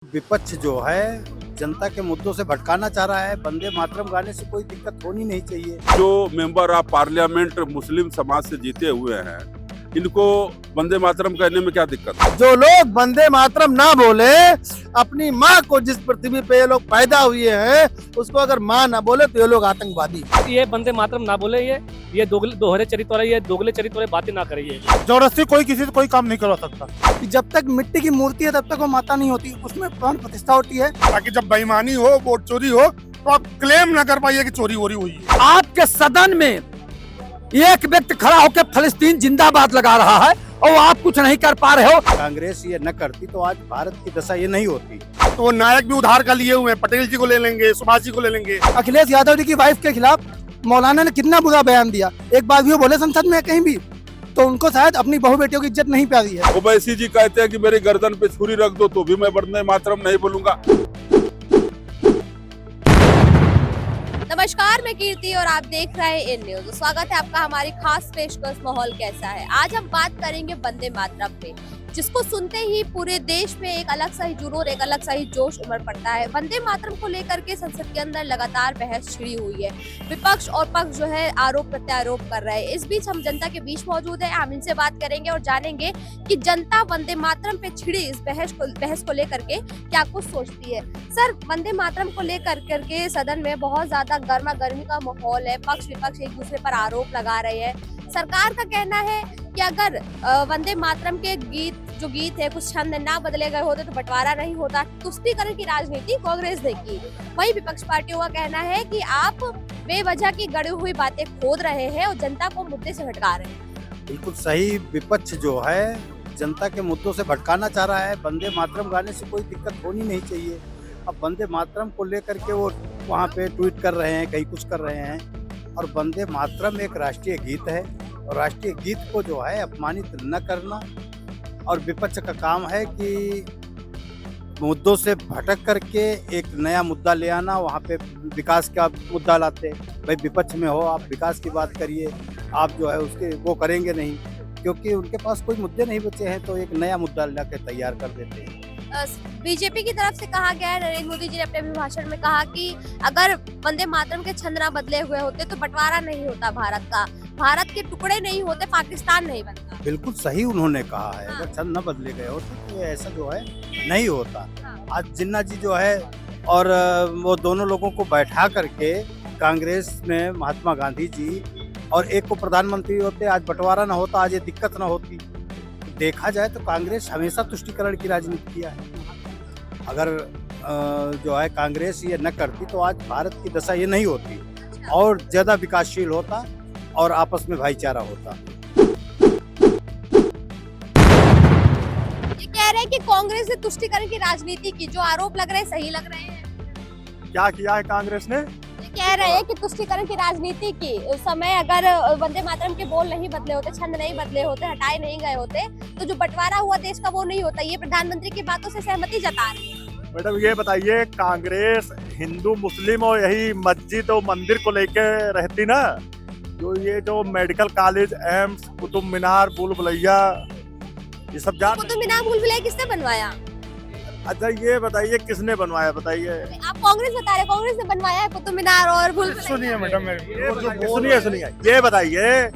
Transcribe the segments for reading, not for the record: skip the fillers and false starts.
विपक्ष जो है जनता के मुद्दों से भटकाना चाह रहा है। वंदे मातरम गाने से कोई दिक्कत होनी नहीं चाहिए। जो मेंबर ऑफ पार्लियामेंट मुस्लिम समाज से जीते हुए हैं, इनको वंदे मातरम कहने में क्या दिक्कत है? जो लोग वंदे मातरम ना बोले, अपनी माँ को जिस पृथ्वी पे ये लोग पैदा हुए हैं उसको अगर माँ ना बोले तो ये लोग आतंकवादी। ये वंदे मातरम ना बोले, ये दोहरे चरित्र वाले, ये दोगले चरित्र वाले बातें ना करिए। जबरदस्ती कोई किसी से कोई काम नहीं करवा सकता। कि जब तक मिट्टी की मूर्ति है तब तक वो माता नहीं होती, उसमें प्राण प्रतिष्ठा होती है। ताकि जब बेईमानी हो, वोट चोरी हो, तो आप क्लेम ना कर पाइए कि चोरी वोरी हुई है। आपके सदन में एक व्यक्ति खड़ा होकर फलस्तीन जिंदाबाद लगा रहा है और आप कुछ नहीं कर पा रहे हो। कांग्रेस ये न करती तो आज भारत की दशा ये नहीं होती। तो वो नायक भी उधार का लिए हुए हैं, पटेल जी को ले लेंगे, सुभाष जी को ले लेंगे। अखिलेश यादव जी की वाइफ के खिलाफ मौलाना ने कितना बुरा बयान दिया, एक बात भी वो बोले संसद में कहीं भी, तो उनको शायद अपनी बहू बेटियों की इज्जत नहीं प्यारी है। ओवैसी जी कहते हैं कि मेरी गर्दन पे छुरी रख दो तो भी मैं वंदे मातरम नहीं बोलूंगा। नमस्कार, मैं कीर्ति और आप देख रहे हैं इन न्यूज। स्वागत है आपका हमारी खास पेशकश माहौल कैसा है। आज हम बात करेंगे वंदे मातरम पे, जिसको सुनते ही पूरे देश में एक अलग सा ही जुनून, एक अलग सा ही जोश उमड़ पड़ता है। वंदे मातरम को लेकर के संसद के अंदर लगातार बहस छिड़ी हुई है। विपक्ष और पक्ष जो है आरोप प्रत्यारोप कर रहे हैं। इस बीच हम जनता के बीच मौजूद है, हम इनसे बात करेंगे और जानेंगे कि जनता वंदे मातरम पे छिड़ी इस बहस को लेकर के क्या कुछ सोचती है। सर, वंदे मातरम को लेकर करके सदन में बहुत ज्यादा गर्मा गर्मी का माहौल है। पक्ष विपक्ष एक दूसरे पर आरोप लगा रहे हैं। सरकार का कहना है कि अगर वंदे मातरम के गीत है, कुछ छंद ना बदले गए होते तो बंटवारा नहीं होता। तुष्टीकरण की राजनीति कांग्रेस ने की। वहीं विपक्ष पार्टियों का कहना है कि आप बेवजह की गढ़ी हुई बातें खोद रहे हैं और जनता को मुद्दे से भटका रहे हैं। बिल्कुल सही। विपक्ष जो है जनता के मुद्दों से भटकाना चाह रहा है। वंदे मातरम गाने से कोई दिक्कत होनी नहीं चाहिए। अब वंदे मातरम को लेकर के वो वहाँ पे ट्वीट कर रहे हैं, कहीं कुछ कर रहे हैं। और वंदे मातरम एक राष्ट्रीय गीत है और राष्ट्रीय गीत को जो है अपमानित न करना। और विपक्ष का काम है कि मुद्दों से भटक करके एक नया मुद्दा ले आना। वहाँ पे विकास का मुद्दा लाते, भाई विपक्ष में हो आप विकास की बात करिए, आप जो है उसके वो करेंगे नहीं, क्योंकि उनके पास कोई मुद्दे नहीं बचे हैं तो एक नया मुद्दा ला के तैयार कर देते हैं। बीजेपी की तरफ से कहा गया है, नरेंद्र मोदी जी ने अपने अभिभाषण में कहा कि अगर वंदे मातरम के छंद ना बदले हुए होते तो बंटवारा नहीं होता भारत का, भारत के टुकड़े नहीं होते, पाकिस्तान नहीं बनता। बिल्कुल सही उन्होंने कहा है। अगर छंद न बदले गए होते तो ऐसा जो है नहीं होता। आज जिन्ना जी जो है और वो दोनों लोगों को बैठा करके कांग्रेस में महात्मा गांधी जी और एक को प्रधानमंत्री होते, आज बंटवारा ना होता, आज ये दिक्कत ना होती। देखा जाए तो कांग्रेस हमेशा तुष्टीकरण की राजनीति किया है। अगर जो है कांग्रेस ये न करती तो आज भारत की दशा ये नहीं होती और ज्यादा विकासशील होता और आपस में भाईचारा होता। ये कह रहे हैं कि कांग्रेस ने तुष्टीकरण की राजनीति की, जो आरोप लग रहे हैं सही लग रहे हैं। क्या किया है कांग्रेस ने? कह रहे हैं कि तुष्टीकरण की राजनीति की उस समय अगर वंदे मातरम के बोल नहीं बदले होते, छंद नहीं बदले होते, हटाए नहीं गए होते तो जो बंटवारा हुआ देश का वो नहीं होता। ये प्रधानमंत्री की बातों से सहमति जता रहे हैं। मैडम ये बताइए, कांग्रेस हिंदू मुस्लिम और यही मस्जिद और मंदिर को लेके रहती ना, जो ये जो medical college, AIIMS, Qutub Minar, भूल भुलैया, ये सब जान। कुतुब मीनार भूल भुलैया किसने बनवाया? अच्छा ये बताइए किसने बनवाया, बताइए। आप कांग्रेस बता रहे, कांग्रेस ने बनवाया है कुतुब मीनार और भूल भुलैया। सुनिए मैडम, सुनिए ये बताइए,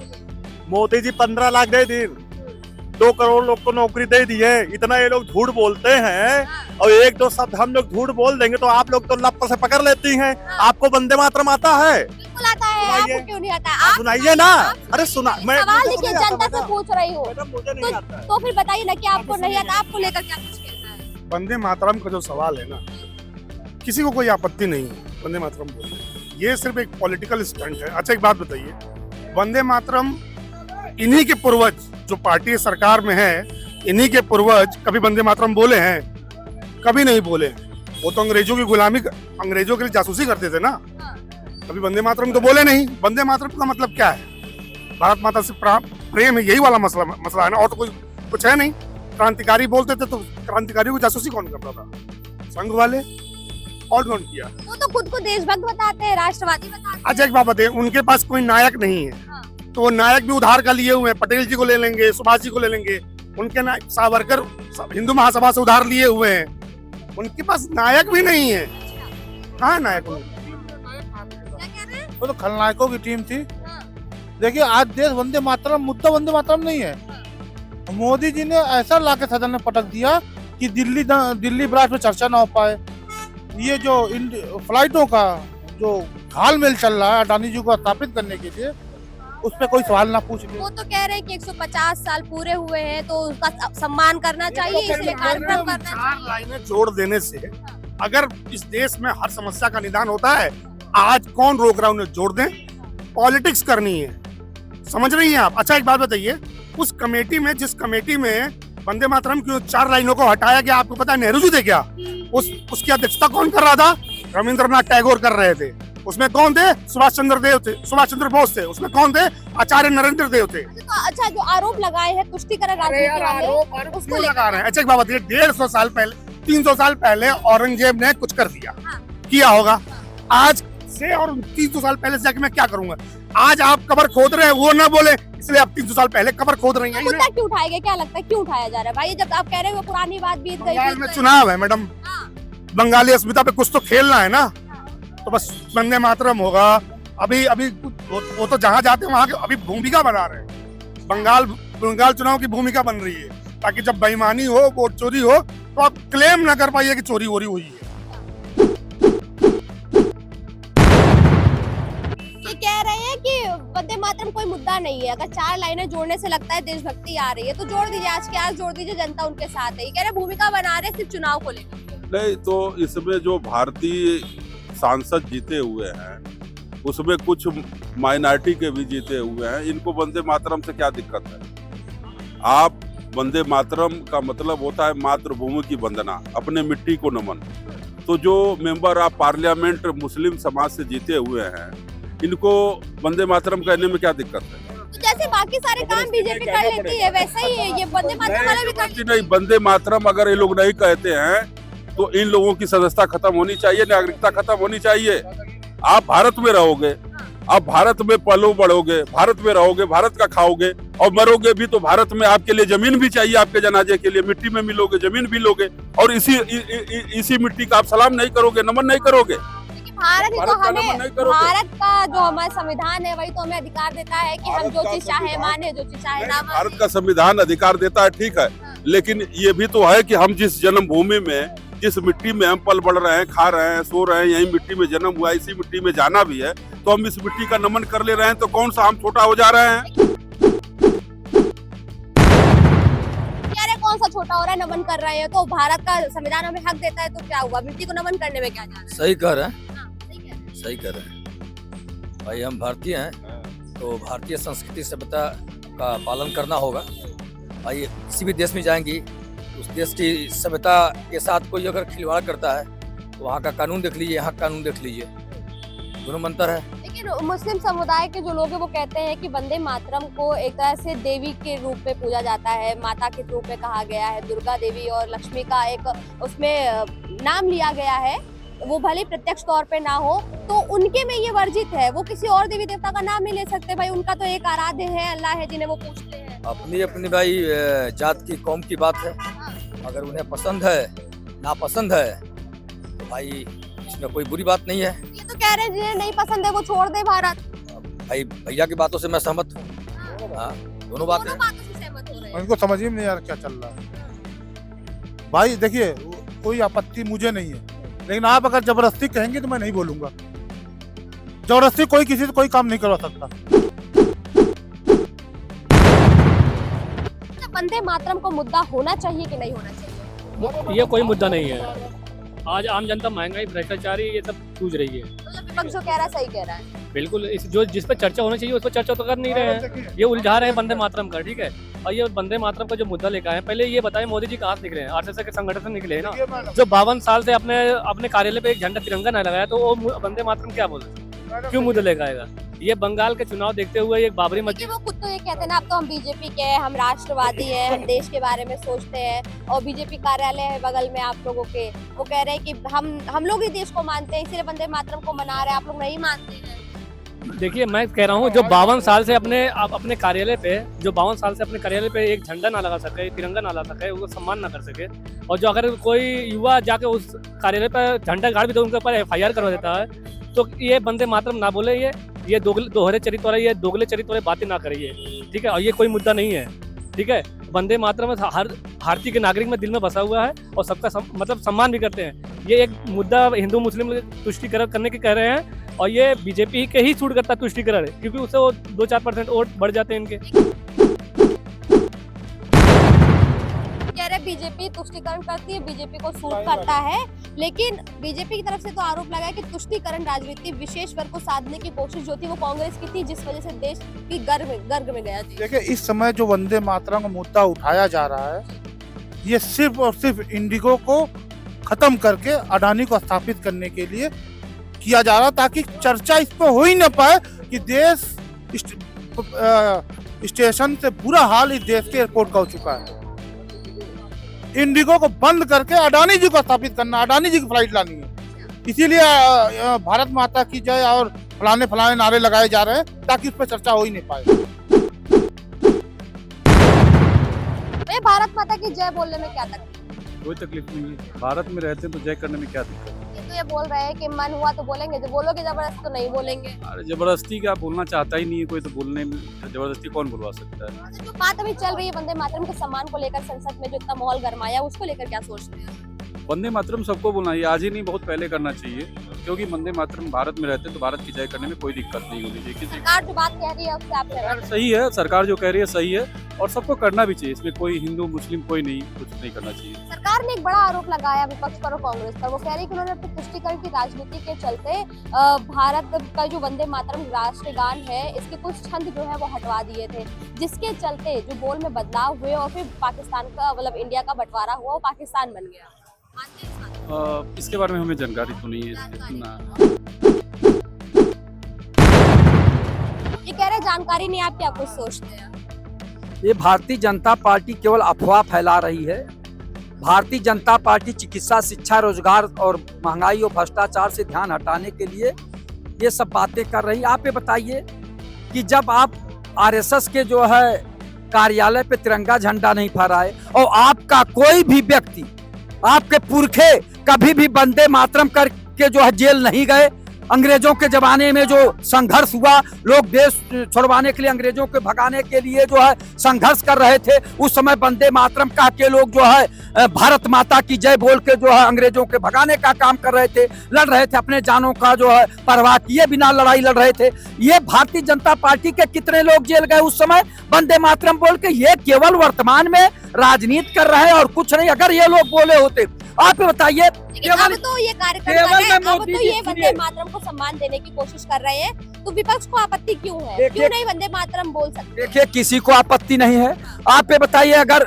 मोदी जी 15 लाख दे दी, 2 करोड़ लोग को नौकरी दे दी है। इतना ये लोग झूठ बोलते हैं और एक दो शब्द हम लोग झूठ बोल देंगे तो आप लोग तो लप से पकड़ लेती हैं। आपको वंदे मातरम आता है? बिल्कुल आता है। आपको क्यों नहीं आता? आप सुनाइए ना। अरे सुना, मैं सवाल देखिए, जनता से पूछ रही हूँ। मुझे नहीं आता है। तो फिर बताइए ना कि आपको नहीं आता, आपको लेकर क्या कुछ कहना है? वंदे मातरम का जो सवाल है ना, किसी को कोई आपत्ति नहीं है वंदे मातरम बोलने, ये सिर्फ एक पॉलिटिकल स्टंट है। अच्छा एक बात बताइए, वंदे मातरम इन्हीं के पूर्वज जो पार्टी सरकार में है, इन्हीं के पूर्वज कभी वंदे मातरम बोले हैं? कभी नहीं बोले। वो तो अंग्रेजों की गुलामी, अंग्रेजों के लिए जासूसी करते थे ना। कभी वंदे मातरम तो बोले नहीं। वंदे मातरम का मतलब क्या है? भारत माता से प्रेम है, यही वाला मसला है ना, और तो कोई कुछ है नहीं। क्रांतिकारी बोलते थे तो क्रांतिकारियों को जासूसी कौन करता था? संघ वाले। और कौन किया? वो तो खुद को देशभक्त बताते हैं, राष्ट्रवादी बताते हैं। अच्छा एक बात बताइए, उनके पास कोई नायक नहीं है तो वो नायक भी उधार का लिए हुए हैं। पटेल जी को ले लेंगे, सुभाष जी को ले लेंगे, उनके ना सावरकर हिंदू महासभा से उधार लिए हुए हैं। उनके पास नायक भी नहीं है। कहाँ नायक उनके? क्या कह रहे हैं? वो तो खलनायकों की टीम थी। हाँ। देखिए आज देश वंदे मातरम मुद्दा वंदे मातरम नहीं है। मोदी जी ने ऐसा लाके सदन में पटक दिया कि दिल्ली ब्लास्ट में चर्चा ना हो पाए। ये जो फ्लाइटों का जो घालमेल चल रहा है अडानी जी को स्थापित करने के लिए, उस पर कोई सवाल ना पूछ ले। वो तो कह रहे हैं कि 150 साल पूरे हुए हैं तो उसका सम्मान करना चाहिए, इसलिए कार्यक्रम करना चार चाहिए। लाइनें जोड़ देने से अगर इस देश में हर समस्या का निदान होता है, आज कौन रोक रहा है उन्हें जोड़ दें। पॉलिटिक्स करनी है, समझ रही हैं आप? अच्छा एक बात बताइए, उस कमेटी में जिस कमेटी में वंदे मातरम की 4 लाइनों को हटाया गया, आपको पता है नेहरू जी थे क्या? उसकी अध्यक्षता कौन कर रहा था? रविंद्रनाथ टैगोर कर रहे थे। उसमें कौन थे? सुभाष चंद्र बोस थे। उसमें कौन थे? आचार्य नरेंद्र देव थे। अच्छा, जो आरोप लगाए हैं तुष्टिकरण राजनीति वाले, उसको क्यों लगा रहे हैं? अच्छा एक बात बताइए, 150 साल पहले 300 साल पहले औरंगजेब ने कुछ कर दिया, किया होगा। आज से और 300 साल पहले से जाके मैं क्या करूंगा? आज आप कब्र खोद रहे हैं, वो ना बोले, इसलिए आप 300 साल पहले कब्र खोद रही हैं। मुद्दा क्यों उठाया गया? क्या लगता है क्यों उठाया जा रहा है भाई? जब आप कह रहे हो पुरानी बात बीत गई, बंगाल में चुनाव है मैडम, बंगाली अस्मिता पे कुछ तो खेलना है ना, तो बस वंदे मातरम होगा। अभी वो तो जहाँ जाते हैं वहाँ के अभी भूमिका बना रहे हैं। बंगाल चुनाव की भूमिका बन रही है, ताकि जब बेईमानी हो, वोट चोरी हो, तो आप क्लेम ना कर पाइए कि चोरी वोरी हुई है। ये कह रहे हैं कि वंदे मातरम कोई मुद्दा नहीं है। अगर 4 लाइनें जोड़ने से लगता है देशभक्ति आ रही है तो जोड़ दीजिए, आज के आज जोड़ दीजिए, जनता उनके साथ है। ये कह रहे हैं भूमिका बना रहे हैं सिर्फ चुनाव को लेकर। नहीं तो इसमें जो भारतीय सांसद जीते हुए हैं उसमें कुछ माइनॉरिटी के भी जीते हुए हैं, इनको वंदे मातरम से क्या दिक्कत है? आप वंदे मातरम का मतलब होता है मातृभूमि की वंदना, अपने मिट्टी को नमन। तो जो मेंबर ऑफ पार्लियामेंट मुस्लिम समाज से जीते हुए हैं, इनको वंदे मातरम कहने में क्या दिक्कत है? तो जैसे बाकी सारे काम बीजेपी कर लेती है वैसा ही है ये वंदे मातरम वाला भी कर लेती नहीं, वंदे मातरम अगर ये लोग नहीं कहते हैं तो इन लोगों की सदस्यता खत्म होनी चाहिए, नागरिकता खत्म होनी चाहिए। आप भारत में रहोगे, आप भारत में पलो बढ़ोगे, भारत में रहोगे, भारत का खाओगे और मरोगे भी तो भारत में। आपके लिए जमीन भी चाहिए, आपके जनाजे के लिए मिट्टी में मिलोगे, जमीन भी लोगे, और इसी मिट्टी का आप सलाम नहीं करोगे, नमन नहीं करोगे। भारत ही तो भारत का हमें, नमन नहीं करोगे। भारत का जो हमारा संविधान है वही तो हमें अधिकार देता है कि हम जो चीज चाहे माने, जो चीज चाहे ना माने। भारत का संविधान अधिकार देता है, ठीक है, लेकिन ये भी तो है कि हम जिस जन्मभूमि में, जिस मिट्टी में हम पल बढ़ रहे हैं, खा रहे हैं, सो रहे हैं, यही मिट्टी में जन्म हुआ, इसी मिट्टी में जाना भी है, तो हम इस मिट्टी का नमन कर ले रहे हैं, तो कौन सा हम छोटा हो जा रहे हैं? यार कौन सा छोटा हो रहा है? नमन कर रहे हैं तो भारत का संविधान हमें हक देता है, तो क्या हुआ? मिट्टी को नमन करने में क्या जा रहा है? सही कह रहे हैं, हाँ, सही कह रहे हैं। सही कह रहे हैं भाई। हम भारतीय हैं तो भारतीय संस्कृति सभ्यता का पालन करना होगा भाई। किसी भी देश में जाएंगी, उस देश की सभ्यता के साथ कोई अगर खिलवाड़ करता है तो वहाँ का कानून देख लीजिए, यहाँ का कानून देख लीजिए, दोनों में अंतर है। लेकिन मुस्लिम समुदाय के जो लोग हैं वो कहते हैं कि वंदे मातरम को एक तरह से देवी के रूप में पूजा जाता है, माता के रूप में कहा गया है, दुर्गा देवी और लक्ष्मी का एक उसमें नाम लिया गया है, वो भले प्रत्यक्ष तौर पे ना हो, तो उनके में ये वर्जित है। वो किसी और देवी देवता का नाम नहीं ले सकते भाई, उनका तो एक आराध्य है, अल्लाह है जिन्हें वो पूछते हैं। अपनी अपनी भाई जात की कौम की बात है। अगर उन्हें पसंद है, नापसंद है, तो भाई इसमें कोई बुरी बात नहीं है। ये तो कह रहे हैं जिन्हें नहीं पसंद है वो छोड़ दे भारत। भाई भैया की बातों से मैं सहमत हूँ। हाँ, दोनों बातें दोनों बातों से सहमत हो रहे हैं। इनको समझ ही नहीं यार क्या चल रहा है। भाई देखिए कोई आपत्ति मुझे नहीं है, लेकिन आप अगर जबरदस्ती कहेंगे तो मैं नहीं बोलूंगा। जबरदस्ती कोई किसी से कोई काम नहीं करवा सकता। वंदे मातरम को मुद्दा होना चाहिए कि नहीं होना चाहिए? ये कोई मुद्दा नहीं है। आज आम जनता महंगाई, भ्रष्टाचारी ये सब जूझ रही है। मतलब विपक्ष जो कह रहा है सही कह रहा है। बिल्कुल, इस जो जिस पर चर्चा होनी चाहिए उस पर चर्चा तो कर नहीं रहे हैं, ये उलझा रहे हैं वंदे मातरम का, ठीक है। और ये वंदे मातरम का जो मुद्दा लेकर आए, पहले ये बताएं मोदी जी कहाँ से निकले हैं? आरएसएस के संगठन से निकले हैं ना, जो 52 साल से अपने कार्यालय पे एक झंडा तिरंगा न लगाया, तो वो वंदे मातरम क्या बोले, क्यों मुद्दा लेकर आएगा? ये बंगाल के चुनाव देखते हुए एक बाबरी मस्जिद, वो खुद तो ये कहते हैं ना, अब तो हम बीजेपी के हैं, हम राष्ट्रवादी हैं, हम देश के बारे में सोचते हैं, और बीजेपी कार्यालय है बगल में आप लोगों के, वो कह रहे हैं कि हम लोग ही देश को मानते हैं, इसलिए वंदे मातरम को मना रहे हैं, आप लोग नहीं मानते हैं। देखिए मैं कह रहा हूँ जो 52 साल से अपने कार्यालय पे एक झंडा ना लगा सके, तिरंगा ना ला सके, उसको सम्मान ना कर सके, और जो अगर कोई युवा जाके उस कार्यालय पर झंडा गाड़ भी तो उनके ऊपर FIR करवा देता है, तो ये वंदे मातरम ना बोले, ये दोहरे चरित्र वाले, ये दोगले चरित्र वाले बातें ना करिए, ठीक है। और ये कोई मुद्दा नहीं है, ठीक है। वंदे मातरम हर भारतीय के नागरिक में दिल में बसा हुआ है और सबका मतलब सम्मान भी करते हैं। ये एक मुद्दा हिंदू मुस्लिम तुष्टिकरण करने के कह रहे हैं, और ये बीजेपी के ही सूट करता है तुष्टिकरण, क्योंकि उससे वो 2-4% वोट बढ़ जाते हैं इनके। कह रहे बीजेपी तुष्टिकरण करती है, बीजेपी को सूट करता है, लेकिन बीजेपी की तरफ से तो आरोप लगा है कि तुष्टिकरण राजनीति विशेष वर्ग को साधने की कोशिश जो थी वो कांग्रेस की थी, जिस वजह से देश की गर्ग में गया थी। देखिए इस समय जो वंदे मातरम का मुद्दा उठाया जा रहा है, ये सिर्फ और सिर्फ इंडिगो को खत्म करके अडानी को स्थापित करने के लिए किया जा रहा, ताकि चर्चा इस पर हो ही न पाए कि देश स्टेशन से बुरा हाल इस देश के एयरपोर्ट का हो चुका है। इंडिगो को बंद करके अडानी जी को स्थापित करना, अडानी जी की फ्लाइट लानी है, इसीलिए भारत माता की जय और फलाने नारे लगाए जा रहे हैं, ताकि उस पर चर्चा हो ही नहीं पाए। भारत माता की जय बोलने में क्या तकलीफ? कोई तकलीफ नहीं है, भारत में रहते हैं तो जय करने में क्या दिक्कत है। तो ये बोल रहे हैं कि मन हुआ तो बोलेंगे, जब बोलोगे जबरदस्ती तो नहीं बोलेंगे। अरे जबरदस्ती क्या, बोलना चाहता ही नहीं है कोई तो बोलने में जबरदस्ती कौन बुलवा सकता है। जो बात अभी चल रही है वंदे मातरम के सम्मान को लेकर, संसद में जो इतना माहौल गरमाया, उसको लेकर क्या सोचते हैं? वंदे मातरम सबको बोलना, ये आज ही नहीं बहुत पहले करना चाहिए, क्योंकि वंदे मातरम भारत में रहते हैं तो भारत की जय करने में कोई दिक्कत नहीं होनी चाहिए। सरकार जो बात कह रही है उससे आप सही है, सरकार जो कह रही है सही है, और सबको करना भी चाहिए, इसमें कोई हिंदू मुस्लिम कोई नहीं, कुछ नहीं करना चाहिए। सरकार ने एक बड़ा आरोप लगाया विपक्ष पर और कांग्रेस पर, वो कह रही है कि उन्होंने अपनी तुष्टिकरण की राजनीति के चलते भारत का जो वंदे मातरम राष्ट्रगान है, इसके कुछ छंद जो है वो हटवा दिए थे, जिसके चलते जो बोल में बदलाव हुए और फिर पाकिस्तान का मतलब इंडिया का बंटवारा हुआ, वो पाकिस्तान बन गया। इसके बारे में हमें जानकारी तो नहीं है ये कह रहे जानकारी नहीं, आप क्या कुछ सोचते हैं? ये भारतीय जनता पार्टी केवल अफवाह फैला रही है। भारतीय जनता पार्टी चिकित्सा, शिक्षा, रोजगार और महंगाई और भ्रष्टाचार से ध्यान हटाने के लिए ये सब बातें कर रही है। आप ये बताइए कि जब आप RSS के जो है कार्यालय पे तिरंगा झंडा नहीं फहराए, और आपका कोई भी व्यक्ति, आपके पुरखे कभी भी वंदे मातरम करके जो है जेल नहीं गए, अंग्रेजों के जमाने में जो संघर्ष हुआ, लोग देश छुड़वाने के लिए, अंग्रेजों के भगाने के लिए जो है संघर्ष कर रहे थे, उस समय वंदे मातरम कह के लोग जो है भारत माता की जय बोल के जो है अंग्रेजों के भगाने का काम कर रहे थे, लड़ रहे थे, अपने जानों का जो है परवाह किए बिना लड़ाई लड़ रहे थे। ये भारतीय जनता पार्टी के कितने लोग जेल गए उस समय वंदे मातरम बोल के? ये केवल वर्तमान में राजनीति कर रहे हैं और कुछ नहीं। अगर ये लोग बोले होते, आप बताइए, अब तो ये कार्यक्रम अब तो ये वंदे मातरम को सम्मान देने की कोशिश कर रहे हैं, तो विपक्ष को आपत्ति क्यों है? क्यों नहीं वंदे मातरम बोल सकते? देखिए किसी को आपत्ति नहीं है। आप ये बताइए, अगर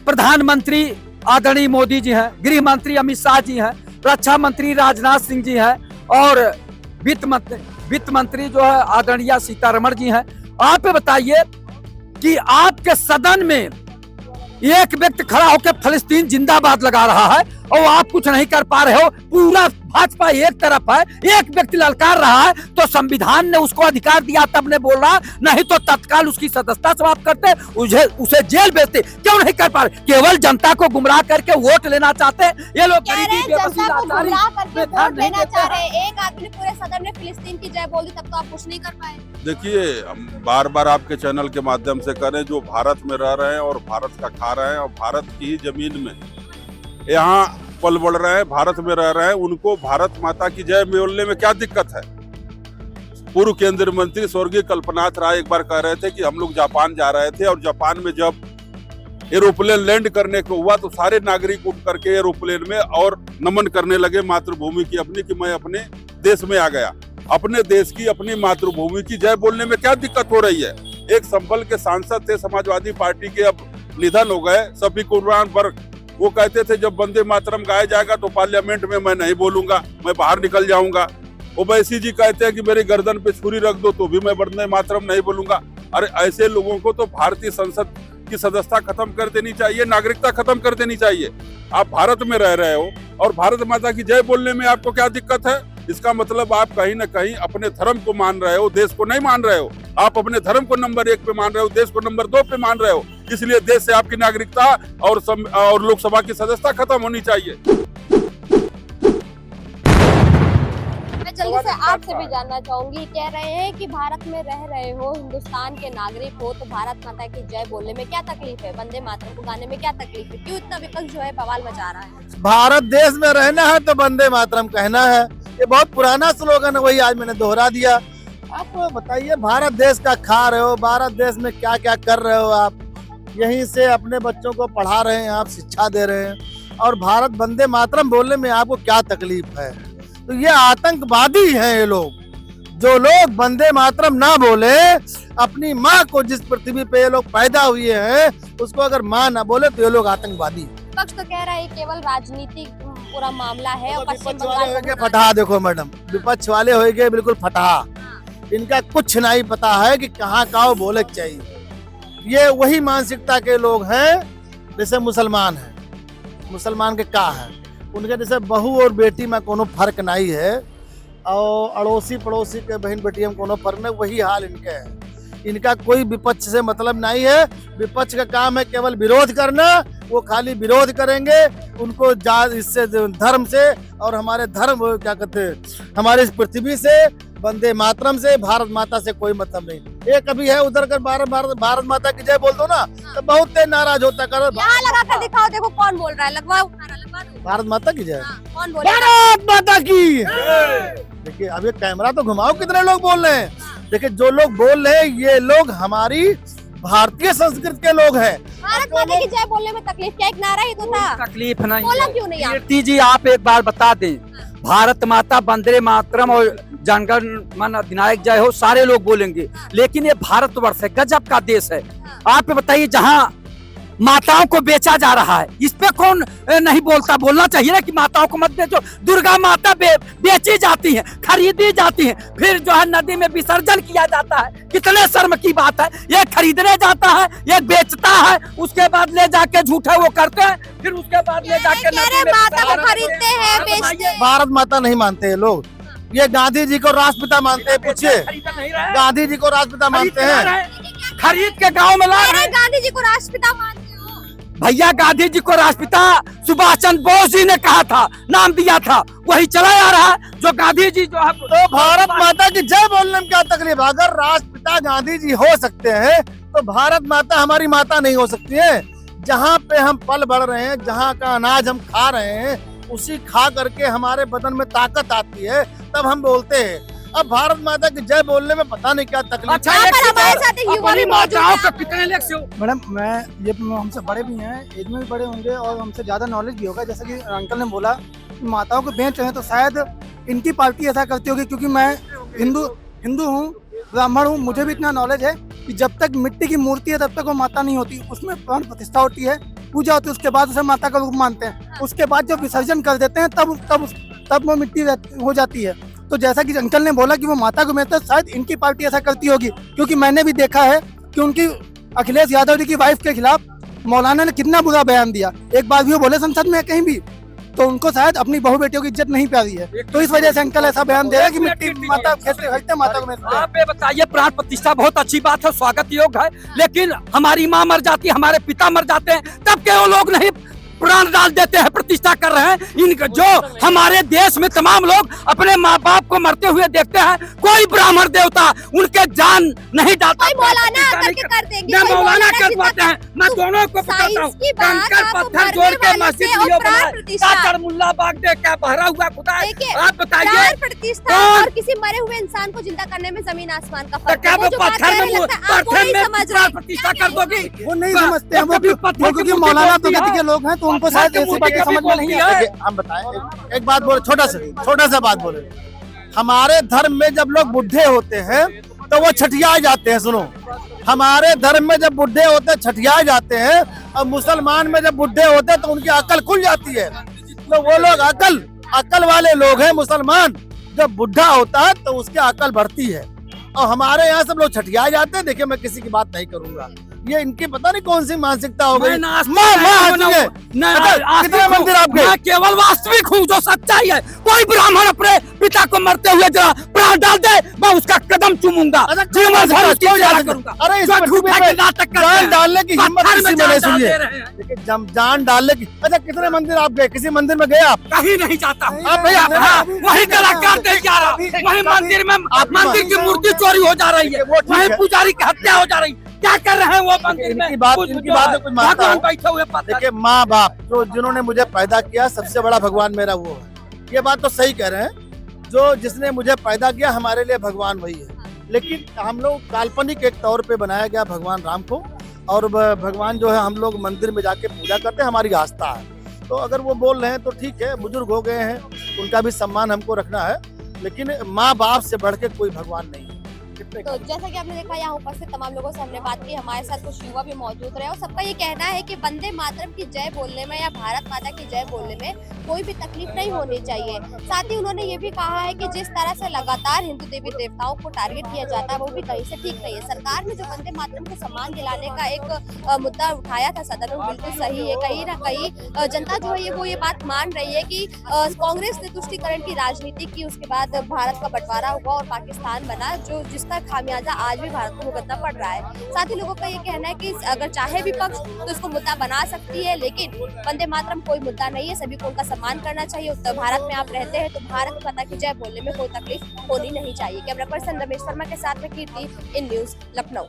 प्रधानमंत्री आदरणीय मोदी जी हैं, गृह मंत्री अमित शाह जी हैं, रक्षा मंत्री राजनाथ सिंह जी हैं, और वित्त मंत्री जो है आदरणीय सीतारमण जी हैं, आप ये बताइए कि आपके सदन में एक व्यक्ति खड़ा होकर फलस्तीन जिंदाबाद लगा रहा है और आप कुछ नहीं कर पा रहे हो, पूरा भाजपा एक तरफ है, एक व्यक्ति ललकार रहा है, तो संविधान ने उसको अधिकार दिया तब ने बोल रहा, नहीं तो तत्काल उसकी सदस्यता समाप्त करते, उसे जेल भेजते। क्यों नहीं कर पा रहे? केवल जनता को गुमराह करके वोट लेना चाहते हैं ये लोग। जनता को गुमराह करके वोट लेना चाह रहे हैं। एक आदमी ने पूरे सदन में फिलिस्तीन की जय बोली, तब तो आप कुछ नहीं कर पाए। देखिए, हम बार बार आपके चैनल के माध्यम से करें, जो भारत में रह रहे हैं और भारत का खा रहे हैं और भारत की जमीन में यहाँ पल बढ़ रहे हैं, भारत में रह रहे हैं, उनको भारत माता की जय बोलने में क्या दिक्कत है? पूर्व केंद्रीय मंत्री स्वर्गीय कल्पनाथ राय एक बार कह रहे थे कि हम लोग जापान जा रहे थे और जापान में जब एरोप्लेन लैंड करने को हुआ तो सारे नागरिक उठ करके एरोप्लेन में और नमन करने लगे मातृभूमि की अपनी, कि मैं अपने देश में आ गया। अपने देश की, अपनी मातृभूमि की जय बोलने में क्या दिक्कत हो रही है? एक संभल के सांसद थे समाजवादी पार्टी के, अब निधन हो गए, शफीक उर्रहमान बर्क, वो कहते थे जब वंदे मातरम गाया जाएगा तो पार्लियामेंट में मैं नहीं बोलूंगा, मैं बाहर निकल जाऊंगा। ओवैसी जी कहते हैं कि मेरी गर्दन पे छुरी रख दो तो भी मैं वंदे मातरम नहीं बोलूंगा। अरे ऐसे लोगों को तो भारतीय संसद की सदस्यता खत्म कर देनी चाहिए, नागरिकता खत्म कर देनी चाहिए। आप भारत में रह रहे हो और भारत माता की जय बोलने में आपको क्या दिक्कत है? इसका मतलब आप कहीं ना कहीं अपने धर्म को मान रहे हो, देश को नहीं मान रहे हो। आप अपने धर्म को नंबर 1 पे मान रहे हो, देश को नंबर 2 पे मान रहे हो। इसलिए देश से आपकी नागरिकता और लोकसभा की सदस्यता खत्म होनी चाहिए। मैं जल्दी से आपसे भी जानना चाहूंगी, कह रहे हैं कि भारत में रह रहे हो, हिंदुस्तान के नागरिक हो, तो भारत माता की जय बोलने में क्या तकलीफ है, वंदे मातरम को गाने में क्या तकलीफ है, क्यों इतना विपक्ष जो है बवाल मचा रहा है? भारत देश में रहना है तो वंदे मातरम कहना है। ये बहुत पुराना स्लोगन है, वही आज मैंने दोहरा दिया। आप बताइए, भारत देश का खा रहे हो, भारत देश में क्या क्या कर रहे हो आप? यहीं से अपने बच्चों को पढ़ा रहे हैं, आप शिक्षा दे रहे हैं, और भारत वंदे मातरम बोलने में आपको क्या तकलीफ है? तो ये आतंकवादी हैं ये लोग, जो लोग वंदे मातरम ना बोले, अपनी माँ को जिस पृथ्वी पे ये लोग पैदा हुए हैं उसको अगर माँ ना बोले तो ये लोग आतंकवादी। विपक्ष तो कह रहा है केवल राजनीतिक पूरा मामला है और पश्चिम विपक्ष वाले बंगाल होंगे फटाहा। देखो मैडम, विपक्ष वाले होंगे बिल्कुल फटाहा, इनका कुछ नहीं पता है कि कहाँ का बोले चाहिए। ये वही मानसिकता के लोग हैं जैसे मुसलमान हैं। मुसलमान के का है, उनके जैसे बहू और बेटी में कोनो फर्क नहीं है, और अड़ोसी पड़ोसी के बहन बेटियों में कोनो फर्क नहीं, वही हाल इनके है। इनका कोई विपक्ष से मतलब नहीं है। विपक्ष का काम है केवल विरोध करना, वो खाली विरोध करेंगे। उनको इससे धर्म से और हमारे धर्म क्या कहते हैं, हमारे इस पृथ्वी से, वंदे मातरम से, भारत माता से कोई मतलब नहीं। एक कभी है उधर कर भारत माता की जय बोल दो ना तो बहुत तेज नाराज होता। करो यहाँ लगा कर दिखाओ, देखो कौन बोल रहा है, लगवाओ लगवा दो। भारत माता की जय, कौन बोल रहा है? भारत माता की। देखिए अब ये कैमरा तो घुमाओ, कितने लोग बोल रहे हैं। देखिए जो लोग बोल रहे हैं ये लोग हमारी भारतीय संस्कृति के लोग हैं। भारत माता की जय बोलने में तकलीफ क्या? एक नारा ही तो था, तकलीफ नहीं बोला क्यों नहीं आप? कीर्ति जी, आप एक बार बता दें, भारत माता, वंदे मातरम और जनगण मन अधिनायक जय हो सारे लोग बोलेंगे, लेकिन ये भारतवर्ष है, गजब का देश है। आप बताइए, जहाँ माताओं को बेचा जा रहा है, इस पे कौन नहीं बोलता? बोलना चाहिए ना कि माताओं को मत बेचो। दुर्गा माता बेची जाती है, खरीदी जाती है, फिर जो है नदी में विसर्जन किया जाता है। कितने शर्म की बात है। ये खरीदने जाता है, ये बेचता है, उसके बाद ले जाके झूठे वो करते हैं, फिर उसके बाद ले जाके नदी में माता को खरीदते हैं, बेचते हैं। भारत माता नहीं मानते हैं लोग, ये गांधी जी को राष्ट्रपिता मानते हैं। पूछिए, गांधी जी को राष्ट्रपिता मानते हैं, खरीद के गाँव में ला रहे हैं। गांधी जी को राष्ट्रपिता मानते हो? भैया, गांधी जी को राष्ट्रपिता सुभाष चंद्र बोस जी ने कहा था, नाम दिया था, वही चला आ रहा है जो गांधी जी जो है। तो भारत माता की जय बोलने में क्या तकलीफ? अगर राष्ट्रपिता गांधी जी हो सकते हैं तो भारत माता हमारी माता नहीं हो सकती है? जहाँ पे हम पल बढ़ रहे हैं, जहाँ का अनाज हम खा रहे हैं, उसी खा करके हमारे बदन में ताकत आती है, तब हम बोलते हैं। अब भारत माता की जय बोलने में पता नहीं क्या तकलीफ। अच्छा, हमारे साथ एक युवा भी मौजूद है। कितने लेख से हो? मैडम, ये हमसे बड़े भी हैं, एज में भी बड़े होंगे और हमसे ज़्यादा नॉलेज भी होगा। जैसा कि अंकल ने बोला कि माताओं को बेच रहे हैं, तो शायद इनकी पार्टी ऐसा करती होगी, क्योंकि मैं हिंदू हूँ, ब्राह्मण हूँ, मुझे भी इतना नॉलेज है कि जब तक मिट्टी की मूर्ति है तब तक वो माता नहीं होती। उसमें प्राण प्रतिष्ठा होती है, पूजा होती है, उसके बाद उसे माता का रूप मानते हैं। उसके बाद जब विसर्जन कर देते हैं तब वो मिट्टी हो जाती है। तो जैसा कि अंकल ने बोला कि वो माता को बेचते हैं, शायद इनकी पार्टी ऐसा करती होगी, क्योंकि मैंने भी देखा है कि उनकी अखिलेश यादव जी की वाइफ के खिलाफ मौलाना ने कितना बुरा बयान दिया। एक बार भी वो बोले संसद में कहीं भी, तो उनको शायद अपनी बहु बेटियों की इज्जत नहीं प्यारी है, तो इस वजह से अंकल ऐसा बयान दे रहा है कि मिट्टी माता खरीदते माता को बेचते हैं। आप ये बताइए, प्राण प्रतिष्ठा बहुत अच्छी बात है, स्वागत योग्य है, लेकिन हमारी माँ मर जाती है, हमारे पिता मर जाते हैं, तब के वो लोग नहीं प्राण डाल देते हैं, प्रतिष्ठा कर रहे हैं। इनका जो हमारे देश में तमाम लोग अपने माँ बाप को मरते हुए देखते हैं, कोई ब्राह्मण देवता उनके जान नहीं डालता। मौलाना करके कर देंगे, मैं मौलाना करवाते हैं, मैं दोनों को बताता हूँ। कंकड़ पत्थर जोड़ के मस्जिद बनाए, मुल्ला बाग दे क्या बहरा हुआ खुदा है। आप बताइए, प्रतिष्ठा और किसी मरे हुए इंसान को जिंदा करने में जमीन आसमान का फर्क है। पत्थर में प्रतिष्ठा कर दोगी? वो नहीं समझते हैं, वो क्योंकि मौलाना प्रगति के लोग हैं, तो उनको शायद ऐसी बातें समझ में नहीं आती। हम बताएं, एक बात बोले, छोटा सा बात बोले। हमारे धर्म में जब लोग बुढ़े होते हैं तो वो छठिया जाते हैं। सुनो, हमारे धर्म में जब बुढ़े होते हैं छठिया जाते हैं, और मुसलमान में जब बुढ़े होते हैं तो उनकी अकल खुल जाती है। तो वो लोग अकल वाले लोग हैं। मुसलमान जब बुढ़ा होता है तो उसकी अकल बढ़ती है, और हमारे यहाँ सब लोग छठिया जाते हैं। देखिए, मैं किसी की बात नहीं करूंगा, ये इनकी पता नहीं कौन सी मानसिकता हो गई। मैं नास्तिक माँ नहीं हूँ, कितने मंदिर आप गए? मैं केवल वास्तविक हूँ, जो सच्चाई है। कोई ब्राह्मण अपने पिता को मरते हुए जरा प्राण डाल दे, मैं उसका कदम चूमूंगा, जीवन भर उसकी सेवा करूंगा। अरे इस जो पृथ्वी झूठे पे के नाटक करते जान हैं, डालने की हिम्मत पत्थर किसी में में नहीं जान सुनी डाल है। दे रहे हैं। देखिए जान डालने की, अच्छा कितने मंदिर आप गए? किसी मंदिर में गए आप? कहीं नहीं जाता हूँ। आप नहीं जाते? हाँ, वही कलाकार दे जा रहा, वही मंदिर में मंदिर की मूर्ति चोरी हो जा रही है, वो ठीक वही है। पुजारी की हत्या हो जा रही। क्या कर रहे हैं वो मंदिर में? इनकी बात में कोई मानता भगवान हूँ। बैठे हुए पत्थर। देखिए माँ बाप जो जिन्होंने मुझे पैदा किया, सबसे बड़ा भगवान मेरा वो है। ये बात तो सही कह रहे हैं, जो जिसने मुझे पैदा किया हमारे लिए भगवान वही है। लेकिन हम लोग काल्पनिक एक तौर पे बनाया गया भगवान राम को, और भगवान जो है हम लोग मंदिर में जाके पूजा करते हैं, हमारी आस्था है। तो अगर वो बोल रहे हैं तो ठीक है, बुजुर्ग हो गए हैं, उनका भी सम्मान हमको रखना है, लेकिन माँ बाप से बढ़ के कोई भगवान नहीं है। तो जैसा कि आपने देखा यहाँ उपस्थित तमाम लोगों से हमने बात की, हमारे साथ कुछ युवा भी मौजूद रहे और सबका ये कहना है कि वंदे मातरम की जय बोलने में या भारत माता की जय बोलने में कोई भी तकलीफ नहीं होनी चाहिए। साथ ही उन्होंने ये भी कहा है कि जिस तरह से लगातार हिंदू देवी देवताओं को टारगेट किया जाता है वो भी कहीं से ठीक नहीं है। सरकार ने जो वंदे मातरम को सम्मान दिलाने का एक मुद्दा उठाया था सदन में, बिल्कुल सही है। कहीं ना कहीं जनता जो है वो ये बात मान रही है कि कांग्रेस ने तुष्टीकरण की राजनीति की, उसके बाद भारत का बंटवारा हुआ और पाकिस्तान बना, जो जिसका खामियाजा आज भी भारत को भुगतना पड़ रहा है। साथ ही लोगों का ये कहना है कि अगर चाहे विपक्ष तो इसको मुद्दा बना सकती है, लेकिन वंदे मातरम कोई मुद्दा नहीं है, सभी को उनका सम्मान करना चाहिए। उत्तर भारत में आप रहते हैं तो भारत माता की जय बोलने में कोई तकलीफ होनी नहीं चाहिए। कैमरा पर्सन रमेश शर्मा के साथ में कीर्ति, इन न्यूज लखनऊ।